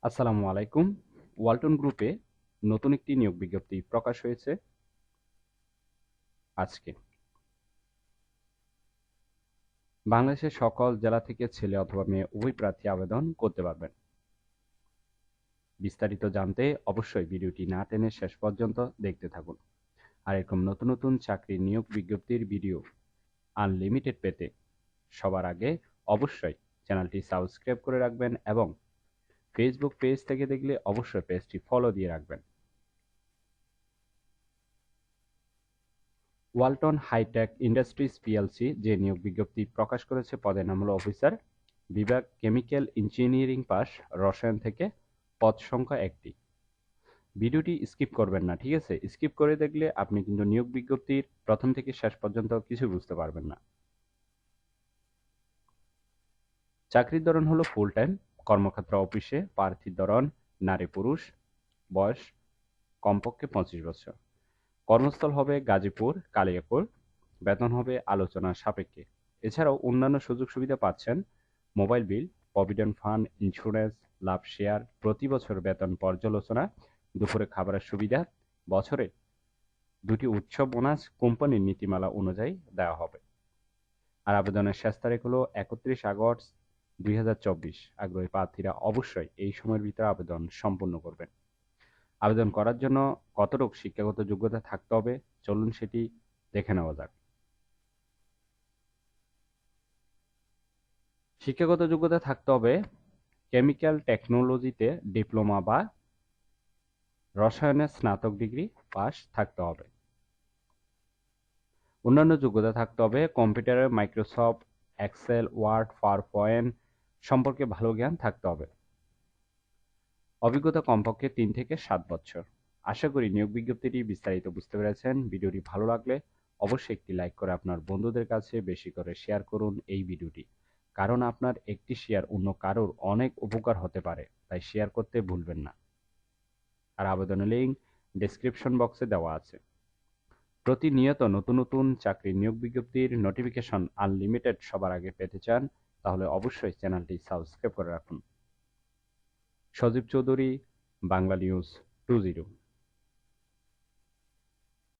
আসসালামু আলাইকুম। ওয়ালটন গ্রুপে নতুন একটি নিয়োগ বিজ্ঞপ্তি প্রকাশ হয়েছে আজকে। বাংলাদেশের সকল জেলা থেকে ছেলে অথবা মেয়ে উভয় প্রার্থী আবেদন করতে পারবেন। বিস্তারিত জানতে অবশ্যই ভিডিওটি না টেনে শেষ পর্যন্ত দেখতে থাকুন। আর এরকম নতুন নতুন চাকরির নিয়োগ বিজ্ঞপ্তির ভিডিও আনলিমিটেড পেতে সবার আগে অবশ্যই চ্যানেলটি সাবস্ক্রাইব করে রাখবেন এবং ফেসবুক পেজ থেকে দেখলে অবশ্যই পেজটি ফলো দিয়ে রাখবেন। ওয়ালটন হাইটেক ইন্ডাস্ট্রিজ পিএলসি যে নিয়োগ বিজ্ঞপ্তি প্রকাশ করেছে পদের নাম হলো অফিসার, বিভাগ কেমিক্যাল ইঞ্জিনিয়ারিং পাস, রসায়ন থেকে, পদ সংখ্যা 1টি। ভিডিওটি স্কিপ করবেন না, ঠিক আছে? স্কিপ করে দেখলে আপনি কিন্তু নিয়োগ বিজ্ঞপ্তির প্রথম থেকে শেষ পর্যন্ত কিছু বুঝতে পারবেন না। চাকরির ধরন হলো ফুল টাইম, কর্মক্ষেত্র অফিসে, প্রার্থীর ধরন নারী পুরুষ, বয়স কমপক্ষে 25 বছর। কর্মস্থল হবে গাজীপুর, কালিয়াকৈর। বেতন হবে আলোচনার সাপেক্ষে। এছাড়াও অন্যান্য সুযোগ সুবিধা পাচ্ছেন mobile bill, provident fund, insurance, লাভ শেয়ার, প্রতি বছর বেতন পর্যালোচনা, দুপুরে খাবারের সুবিধা, বছরে 2টি উৎসব বোনাস কোম্পানির নীতিমালা অনুযায়ী দেওয়া হবে। আর আবেদনের শেষ তারিখ হলো 31 আগস্ট 2024। আগ্রহী প্রার্থীরা অবশ্যই এই সময়ের ভিতরে আবেদন সম্পূর্ণ করবেন। আবেদন করার জন্য কতটুকু শিক্ষাগত যোগ্যতা থাকতে হবে চলুন সেটি দেখে নেওয়া যাক। শিক্ষাগত যোগ্যতা থাকতে হবে কেমিক্যাল টেকনোলজিতে ডিপ্লোমা বা রসায়নে স্নাতক ডিগ্রি পাস থাকতে হবে। অন্যান্য যোগ্যতা থাকতে হবে কম্পিউটারে মাইক্রোসফট এক্সেল, ওয়ার্ড, পাওয়ারপয়েন্ট সম্পর্কে ভালো জ্ঞান থাকতে হবে। অভিজ্ঞতা কমপক্ষে 3 থেকে 7 বছর। আশা করি নিয়োগ বিজ্ঞপ্তিটি বিস্তারিত বুঝতে পেরেছেন। ভিডিওটি ভালো লাগলে অবশ্যই একটি লাইক করে আপনার বন্ধুদের কাছে বেশি করে শেয়ার করুন এই ভিডিওটি, কারণ আপনার একটি শেয়ার অন্য কারোর অনেক উপকার হতে পারে, তাই শেয়ার করতে ভুলবেন না। আর আবেদনের লিঙ্ক ডেসক্রিপশন বক্সে দেওয়া আছে। প্রতিনিয়ত নতুন নতুন চাকরির নিয়োগ বিজ্ঞপ্তির নোটিফিকেশন আনলিমিটেড সবার আগে পেতে চান তাহলে অবশ্যই চ্যানেলটি সাবস্ক্রাইব করে রাখুন। সজীব চৌধুরী, বাংলা নিউজ 20।